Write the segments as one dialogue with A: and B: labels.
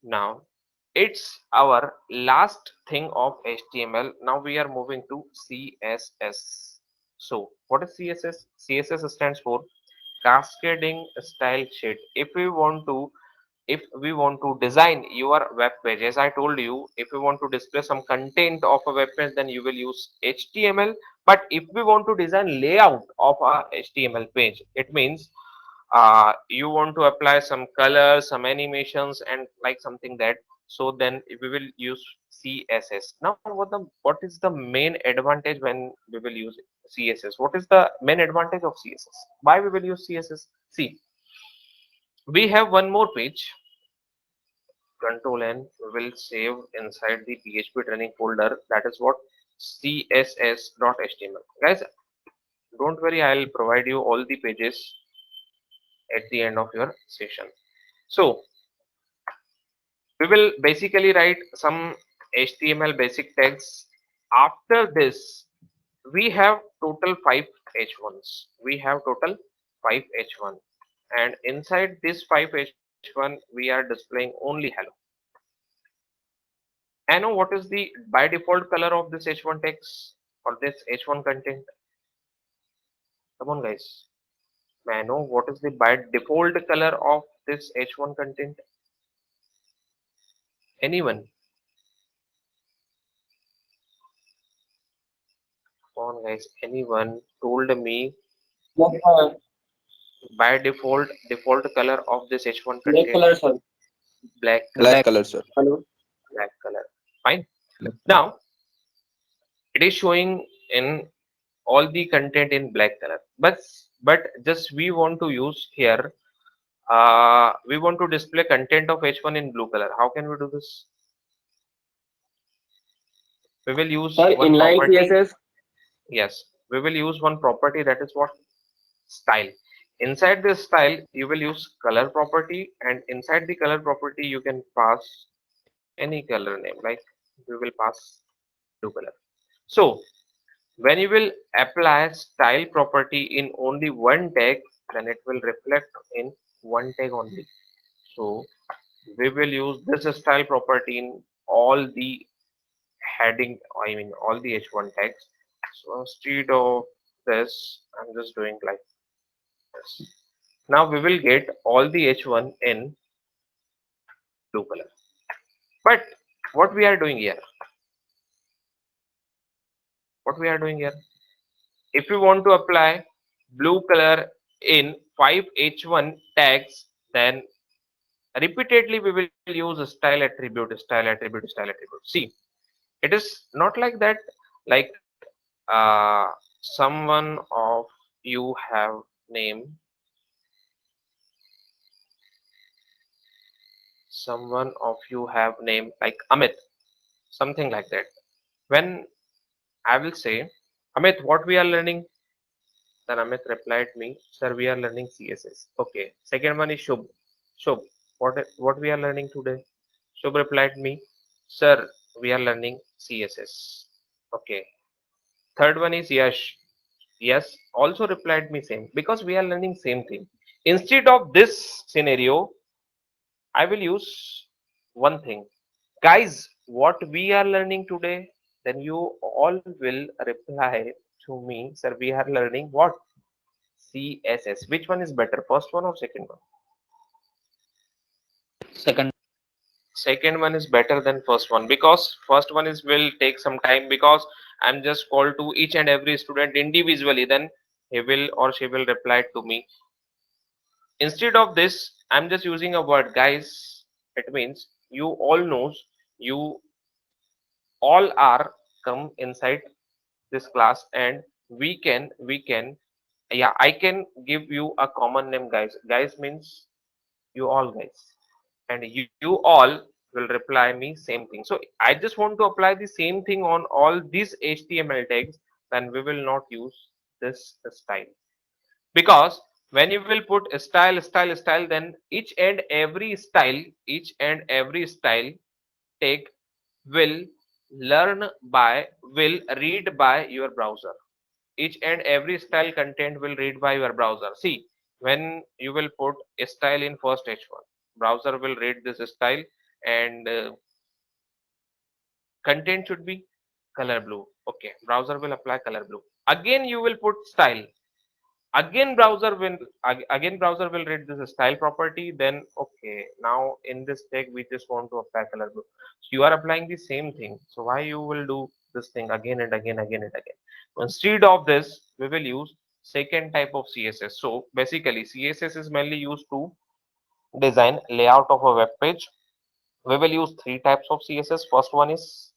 A: Now it's our last thing of HTML. Now we are moving to CSS. So what is CSS? CSS stands for Cascading Style Sheet. If we want to design your web page, as I told you, if we want to display some content of a web page, then you will use HTML. But if we want to design layout of a HTML page, it means you want to apply some colors, some animations, and like something that, so then we will use CSS. Now what is the main advantage when we will use CSS? What is the main advantage of CSS? Why we will use CSS? See, we have one more page. Control N, we will save inside the PHP training folder. That is what? css.html. Guys, don't worry, I'll provide you all the pages at the end of your session. So we will basically write some HTML basic tags. After this, we have total 5 H1s. We have total 5 H1, and inside this 5 H1, we are displaying only hello. I know what is the by default color of this H1 text or this H1 content. Come on, guys. May I know what is the by default color of this H1 content? Anyone? Come on, guys. Anyone told me
B: Black color,
A: by default color of this H1
B: black
A: content?
B: color, sir.
A: Black color.
C: Black
D: Black.
C: color, sir.
B: Hello.
A: Black color. Fine.
D: Black.
A: Now it is showing in all the content in black color, but just we want to use here. We want to display content of H1 in blue color. How can we do this? We will use
B: Sir,
A: one
B: inline
A: property.
B: CSS.
A: Yes, we will use one property, that is what? Style. Inside this style, you will use color property, and inside the color property, you can pass any color name. Like we will pass blue color. So when you will apply style property in only one tag, then it will reflect in one tag only. So we will use this style property in all the heading, I mean all the H1 tags. So instead of this, I'm just doing like this. Now we will get all the H1 in blue color. But what we are doing here? What we are doing here? If we want to apply blue color in 5 H1 tags, then repeatedly we will use style attribute, style attribute, style attribute. See, it is not like that. Like someone of you have name, someone of you have name like Amit, something like that. When I will say, Amit, what we are learning? Then Amit replied me, sir, we are learning CSS. Okay. Second one is Shubh. Shubh, what we are learning today? Shubh replied me, sir, we are learning CSS. Okay. Third one is Yash. Yes, also replied me same, because we are learning same thing. Instead of this scenario, I will use one thing. Guys, what we are learning today, then you all will reply to me, sir, we are learning what? CSS. Which one is better, first one or second one?
D: Second.
A: Second one is better than first one, because first one is will take some time, because I'm just called to each and every student individually, then he will or she will reply to me. Instead of this, I'm just using a word, guys. It means you all knows, you all are come inside this class, and we can yeah, I can give you a common name, guys. Guys means you all guys, and you all will reply me same thing. So I just want to apply the same thing on all these HTML tags, then we will not use this style, because when you will put a style, then each and every style tag will will read by your browser. Each and every style content will read by your browser. See, when you will put a style in first H1, browser will read this style, and content should be color blue. Okay, browser will apply color blue. Again you will put style. Again browser will read this style property. Then okay, now in this tag we just want to apply color blue. So you are applying the same thing, so why you will do this thing again and again, again and again? Instead of this, we will use second type of css. So basically css is mainly used to design layout of a web page. We will use three types of css. First one is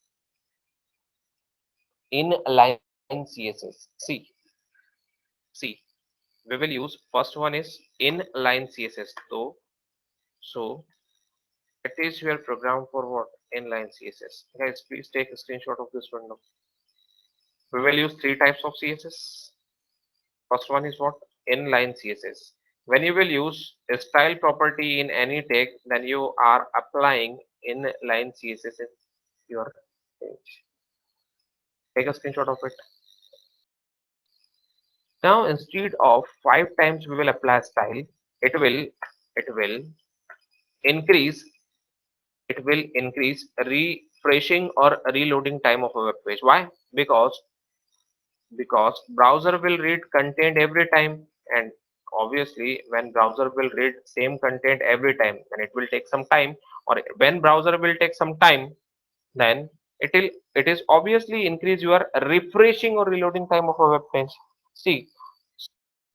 A: inline css. See we will use first one is inline css. So it is your program for what? Inline css. Guys, please take a screenshot of this window. We will use three types of css. First one is what? Inline css. When you will use a style property in any tag, then you are applying inline css in your page. Take a screenshot of it. Now instead of 5 times we will apply style, it will increase refreshing or reloading time of a web page. Why? Because browser will read content every time, and obviously when browser will read same content every time, then it will take some time. Or when browser will take some time, then it is obviously increase your refreshing or reloading time of a web page. See,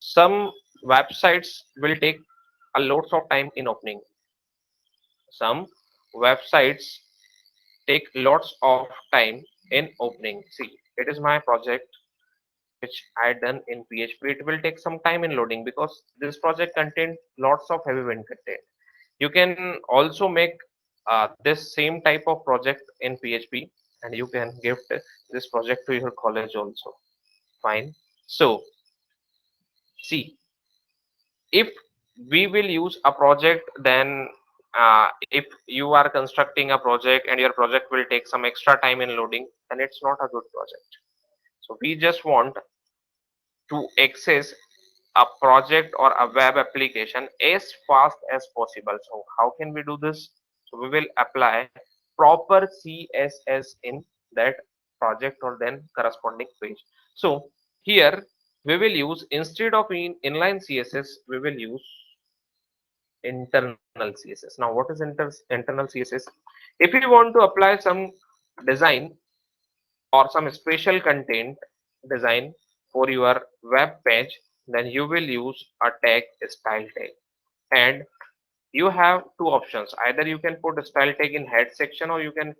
A: some websites will take a lots of time in opening. Some websites take lots of time in opening. See, it is my project which I done in PHP. It will take some time in loading because this project contains lots of heavy wind content. You can also make this same type of project in PHP, and you can gift this project to your college also. Fine. So see, if we will use a project, then if you are constructing a project and your project will take some extra time in loading, then it's not a good project. So we just want to access a project or a web application as fast as possible. So how can we do this? So we will apply proper CSS in that project or then corresponding page. So here we will use, instead of inline CSS, we will use internal CSS. Now what is internal CSS? If you want to apply some design or some special content design for your web page, then you will use a tag, style tag. And you have two options: either you can put a style tag in head section, or you can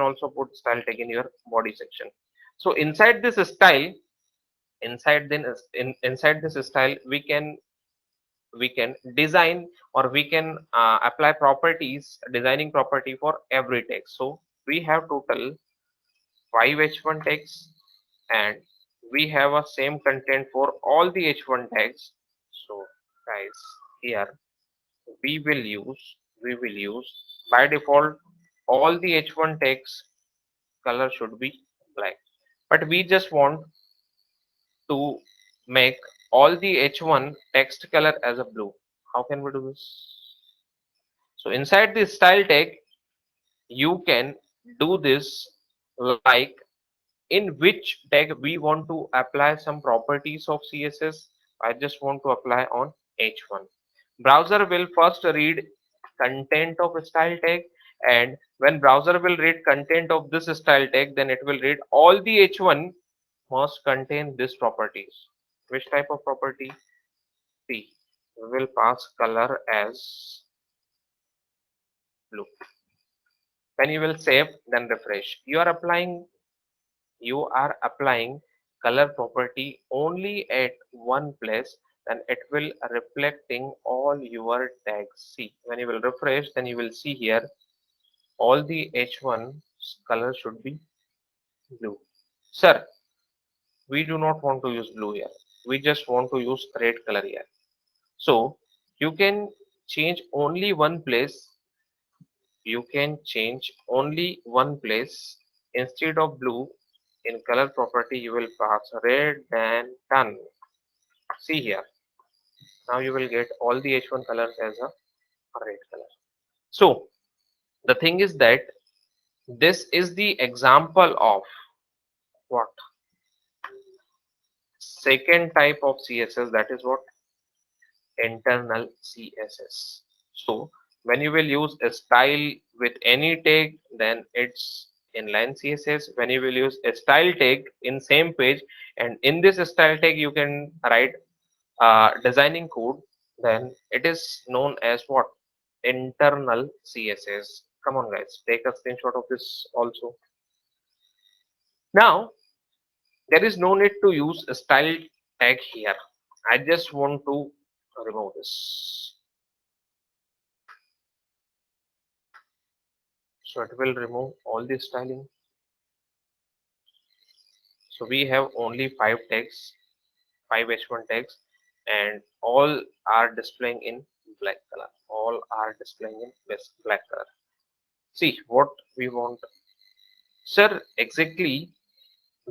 A: also put style tag in your body section. So inside this style, inside this style, we can design, or we can apply properties, designing property for every tag. So we have total 5 h1 tags, and we have a same content for all the h1 tags. So guys, here we will use by default all the h1 tags color should be black, but we just want to make all the h1 text color as a blue. How can we do this? So inside the style tag, you can do this, like in which tag we want to apply some properties of CSS. I just want to apply on h1. Browser will first read content of style tag, and when browser will read content of this style tag, then it will read all the h1 must contain this properties. Which type of property? See, we will pass color as blue. When you will save, then refresh, you are applying color property only at one place, then it will reflecting all your tags. See, when you will refresh, then you will see here all the h1 color should be blue. Sir, we do not want to use blue here, we just want to use red color here. So you can change only one place, instead of blue. In color property you will pass red, and done. See here, now you will get all the h1 colors as a red color. So The thing is that this is the example of what? Second type of CSS, that is what? Internal CSS. So when you will use a style with any tag, then it's inline CSS. When you will use a style tag in same page, and in this style tag you can write designing code, then it is known as what? Internal CSS. Come on guys, take a screenshot of this also. Now there is no need to use a style tag here. I just want to remove this. So it will remove all the styling. So we have only 5 tags, 5 h1 tags, and all are displaying in black color. All are displaying in black color. See what we want, sir. Exactly,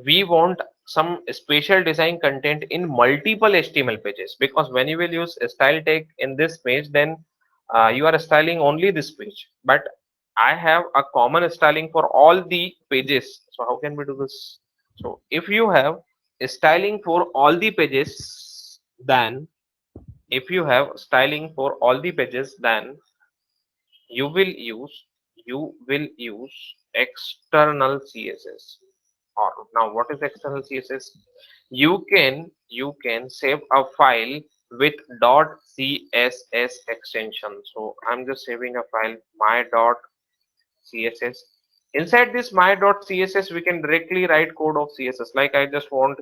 A: we want some special design content in multiple HTML pages, because when you will use a style tag in this page, then you are styling only this page, but I have a common styling for all the pages. So how can we do this? So if you have a styling for all the pages, then if you have styling for all the pages, then you will use external CSS. Or now what is external CSS? You can save a file with .css extension. So I'm just saving a file my.css. Inside this my.css we can directly write code of CSS, like I just want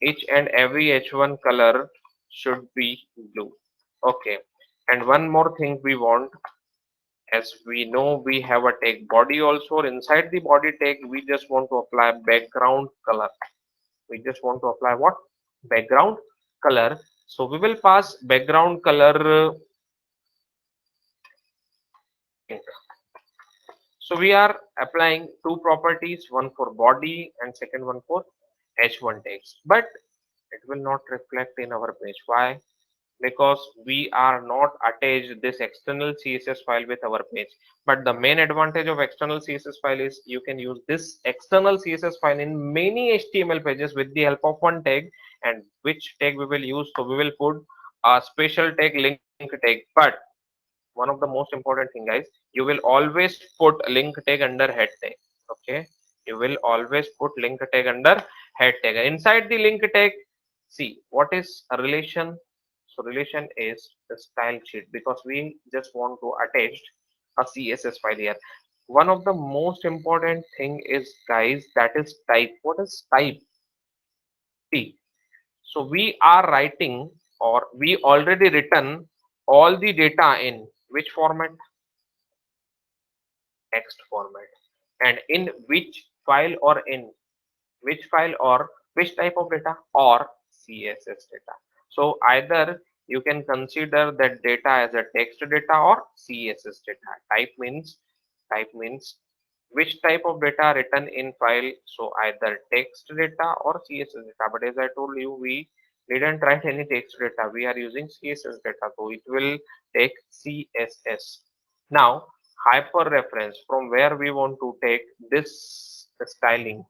A: each and every h1 color should be blue. Okay, and one more thing we want, as we know we have a tag body also. Inside the body tag we just want to apply background color. We just want to apply what? Background color. So we will pass background color pink. So we are applying two properties, one for body and second one for h1 tags, but it will not reflect in our page. Why? Because we are not attached this external CSS file with our page. But the main advantage of external CSS file is you can use this external CSS file in many HTML pages with the help of one tag. And which tag we will use? So we will put a special tag, link tag. But one of the most important thing, guys, you will always put link tag under head tag. Okay, you will always put link tag under head tag. Inside the link tag, see what is a relation. So relation is the style sheet, because we just want to attach a CSS file here. One of the most important thing is, guys, that is type. What is type? See, so we are writing, or we already written all the data in which format? Text format. And in which file, or in which file, or which type of data? Or CSS data. So either you can consider that data as a text data or CSS data. Type means which type of data written in file. So either text data or CSS data. But as I told you, we didn't write any text data. We are using CSS data, so it will take CSS. Now hyper reference, from where we want to take this styling,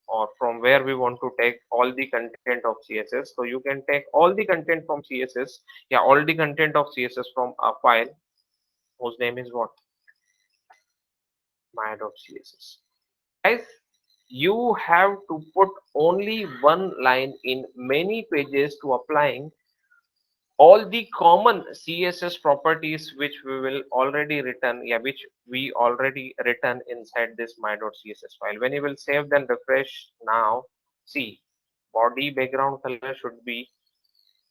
A: or from where we want to take all the content of CSS. So you can take all the content from CSS, yeah, all the content of CSS from a file whose name is what? My.css. Guys, you have to put only one line in many pages to applying all the common CSS properties which we will already written, yeah, which we already written inside this my.css file. When you will save, then refresh. Now see, body background color should be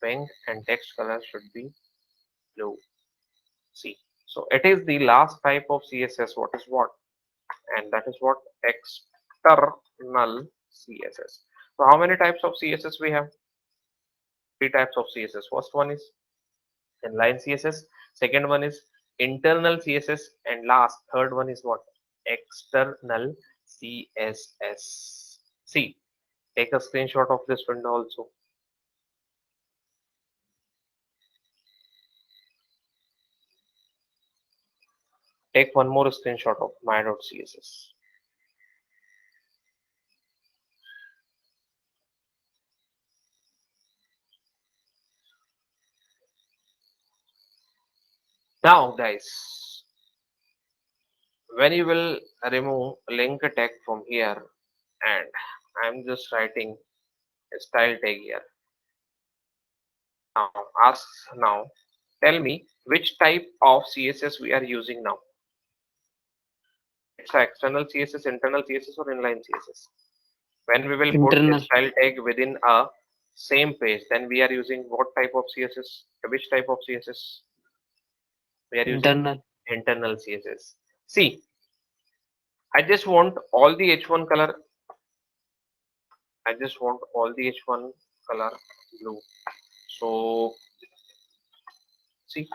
A: pink and text color should be blue. See, so it is the last type of CSS. What is what? And that is what? External CSS. So how many types of CSS we have? 3 types of CSS. First one is inline CSS, second one is internal CSS, and last third one is what? External CSS. See, take a screenshot of this window also. take one more screenshot of my.css. Now guys, when you will remove link tag from here, and I'm just writing a style tag here. Now ask, now tell me which type of CSS we are using now. It's external CSS, internal CSS, or inline CSS. When we will put a
B: Internal.
A: style tag within a same page, then we are using what type of CSS? Which type of CSS? We are using
B: Internal.
A: internal CSS. See, I just want all the H1 color. I just want all the H1 color blue. So see,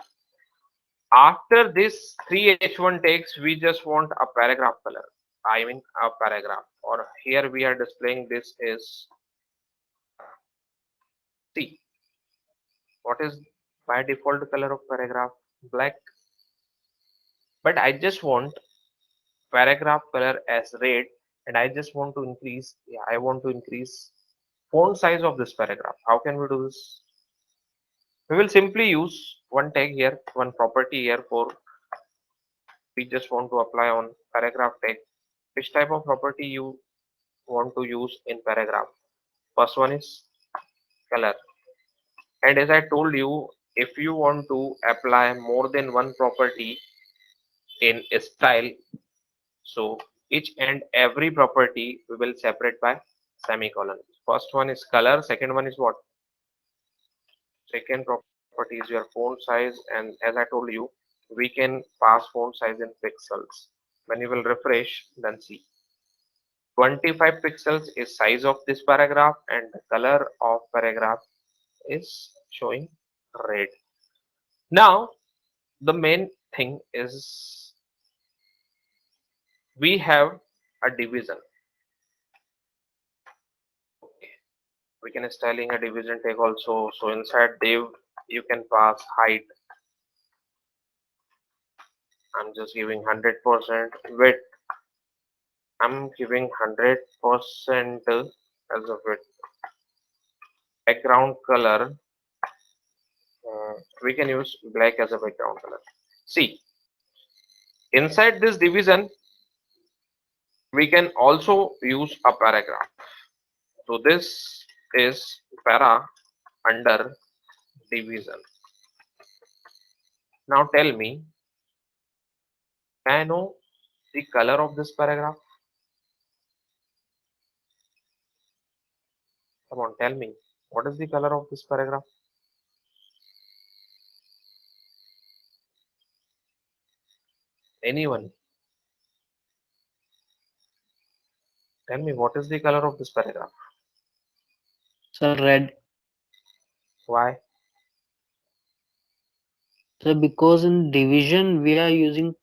A: after this three H1 tags, we just want a paragraph color. I mean a paragraph. Or here we are displaying this is, see, what is by default color of paragraph? Black. But I just want paragraph color as red, and I just want to increase, yeah, I want to increase font size of this paragraph. How can we do this? We will simply use one tag here, one property here for, we just want to apply on paragraph tag. Which type of property you want to use in paragraph? First one is color. And as I told you, if you want to apply more than one property in a style, so each and every property we will separate by semicolon. First one is color, second one is what? Second property is your font size, and as I told you, we can pass font size in pixels. When you will refresh, then see 25 pixels is size of this paragraph, and the color of paragraph is showing red. Now the main thing is we have a division. We can styling a division tag also. So inside div you can pass height. I'm just giving 100% width. I'm giving 100% as of width. Background color, we can use black as a background color. See, inside this division we can also use a paragraph. So this is para under division. Now tell me, can I know the color of this paragraph? Come on, tell me, what is the color of this paragraph? Anyone? Tell me, what is the color of this paragraph?
B: So red.
A: Why?
B: So because in division we are using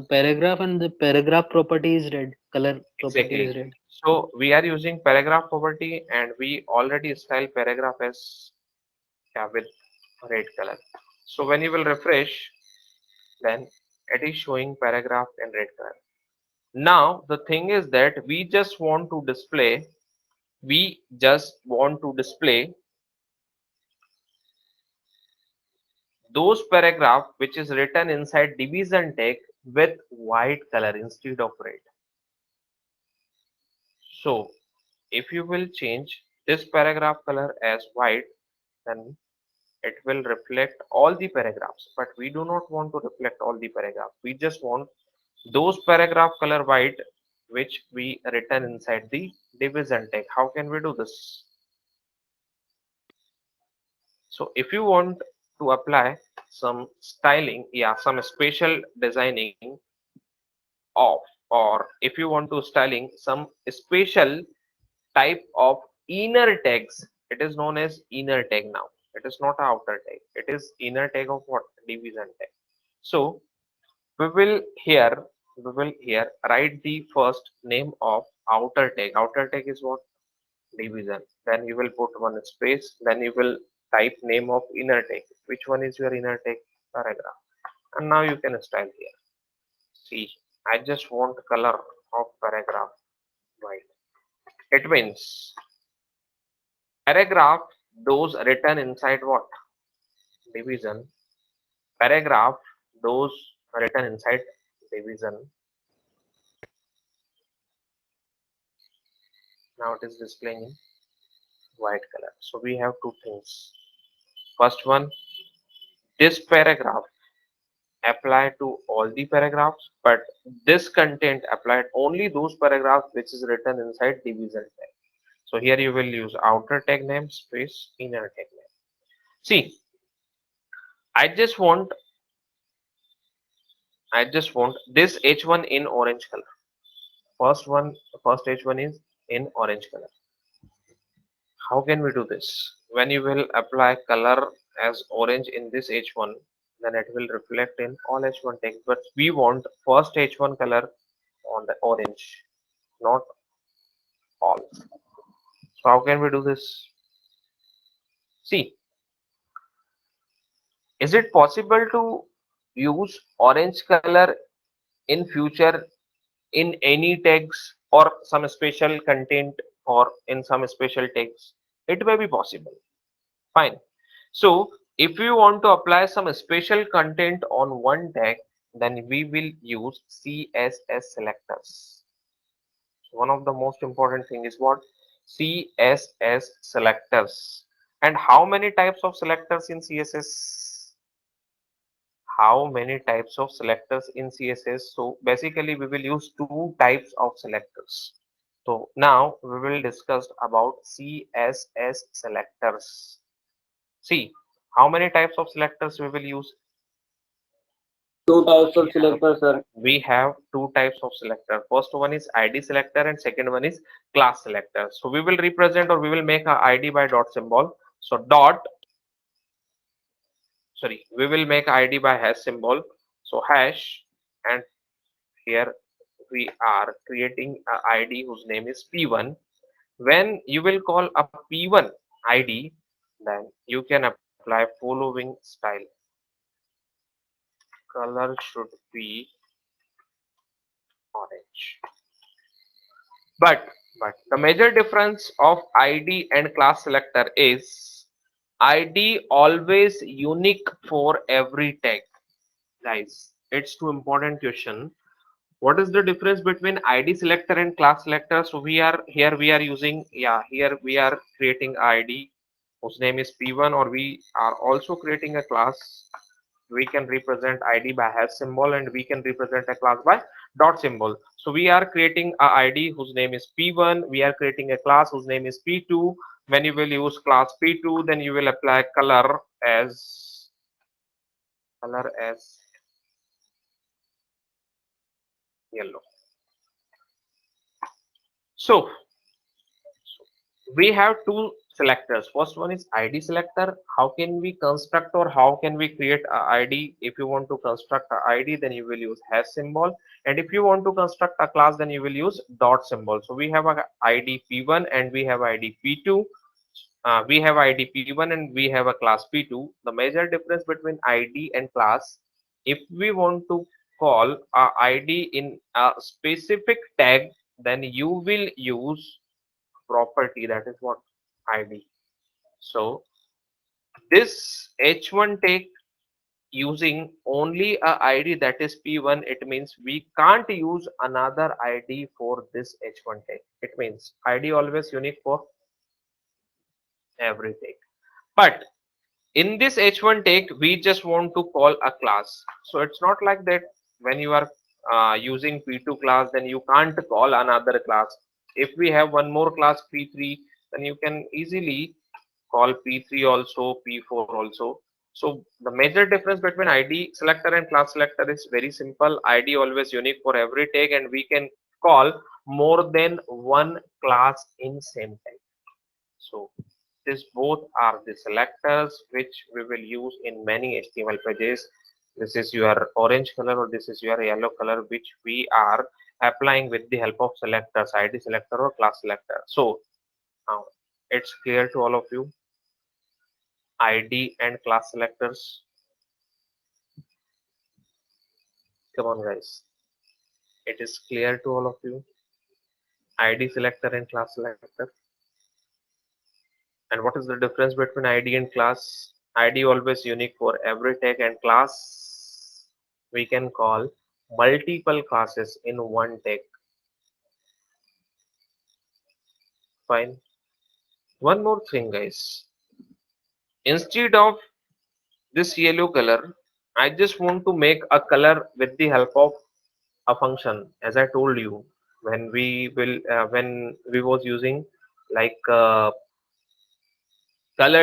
B: paragraph, and the paragraph property is red. Color property
A: Exactly.
B: is red.
A: So we are using paragraph property, and we already style paragraph as, yeah, with red color. So when you will refresh, then it is showing paragraph in red color. Now the thing is that we just want to display, those paragraph which is written inside division tag with white color instead of red. So if you will change this paragraph color as white, then it will reflect all the paragraphs. But we do not want to reflect all the paragraphs. We just want those paragraph color white which we written inside the division tag. How can we do this? So if you want to apply some styling, yeah, some special designing of, or if you want to styling some special type of inner tags, it is known as inner tag now. It is not outer tag. It is inner tag of what? Division tag. So we will here write the first name of outer tag. Outer tag is what? Division. Then you will put one space. Then you will type name of inner tag. Which one is your inner tag? Paragraph. And now you can style here. See, I just want color of paragraph white. It means paragraph those written inside what? Division. Paragraph those written inside division. Now it is displaying in white color. So we have two things. First one, this paragraph apply to all the paragraphs, but this content applied only those paragraphs which is written inside division tag. So here you will use outer tag name space inner tag name. See, I just want this h1 in orange color. First h1 is in orange color. How can we do this? When you will apply color as orange in this h1, then it will reflect in all h1 text. But we want first h1 color on the orange, not all. So how can we do this? See, is it possible to use orange color in future in any tags or some special content or in some special tags? It may be possible. Fine. So if you want to apply some special content on one tag, then we will use CSS selectors. One of the most important thing is what? CSS selectors. And how many types of selectors in CSS? How many types of selectors in CSS? So basically we will use two types of selectors. So now we will discuss about CSS selectors. See, how many types of selectors we will use?
B: Two types
A: We
B: of
A: have
B: selectors, sir.
A: we have two types of selector. First one is ID selector and second one is class selector. So we will represent or we will make a ID by dot symbol. So we will make ID by hash symbol. So hash, and here we are creating a ID whose name is P1. When you will call a P1 ID, then you can apply following style. Color should be orange. But the major difference of ID and class selector is ID always unique for every tag. Guys, it's too important question. What is the difference between ID selector and class selector? So we are using, yeah, here we are creating ID whose name is P1, or we are also creating a class. We can represent ID by hash symbol and we can represent a class by dot symbol. So we are creating a ID whose name is P1. We are creating a class whose name is P2. When you will use class P2, then you will apply color as yellow. So we have two selectors. First one is ID selector. How can we construct or how can we create a ID? If you want to construct a ID, then you will use hash symbol, and if you want to construct a class, then you will use dot symbol. So we have a ID P1 and we have ID P2. We have ID P1 and we have a class P2. The major difference between ID and class, if we want to call a ID in a specific tag, then you will use property, that is what? ID. So this h1 take using only a ID, that is P1. It means we can't use another ID for this h1 take. It means ID always unique for every take. But in this h1 take we just want to call a class. So it's not like that when you are using P2 class, then you can't call another class. If we have one more class P3, then you can easily call P3 also, P4 also. So the major difference between ID selector and class selector is very simple. ID always unique for every tag and we can call more than one class in same tag. So this both are the selectors which we will use in many HTML pages. This is your orange color or this is your yellow color, which we are applying with the help of selectors, ID selector or class selector. So now it's clear to all of you, ID and class selectors. Come on guys. It is clear to all of you. ID selector and class selector. And what is the difference between ID and class? ID always unique for every tag, and class we can call multiple classes in one tag. Fine. One more thing, guys. Instead of this yellow color, I just want to make a color with the help of a function, as I told you when we was using like color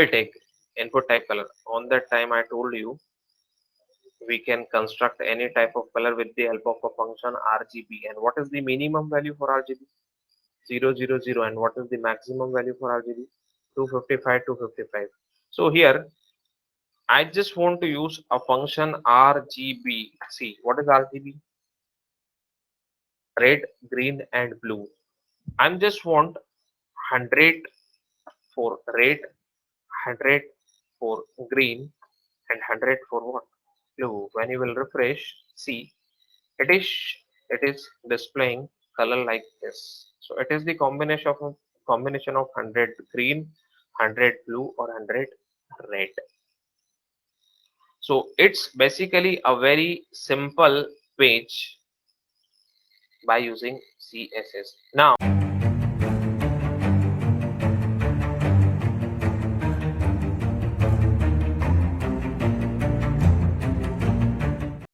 A: tag, input type color. On that time, I told you we can construct any type of color with the help of a function RGB. And what is the minimum value for RGB? 000. And what is the maximum value for RGB? 255, 255. So here I just want to use a function RGB. See, what is RGB? Red, green, and blue. I'm just want 100 for red, 100 for green, and 100 for what? Blue. When you will refresh, see it is it is displaying color like this. So it is the combination of 100 green, 100 blue, or 100 red. So it's basically a very simple page by using CSS. Now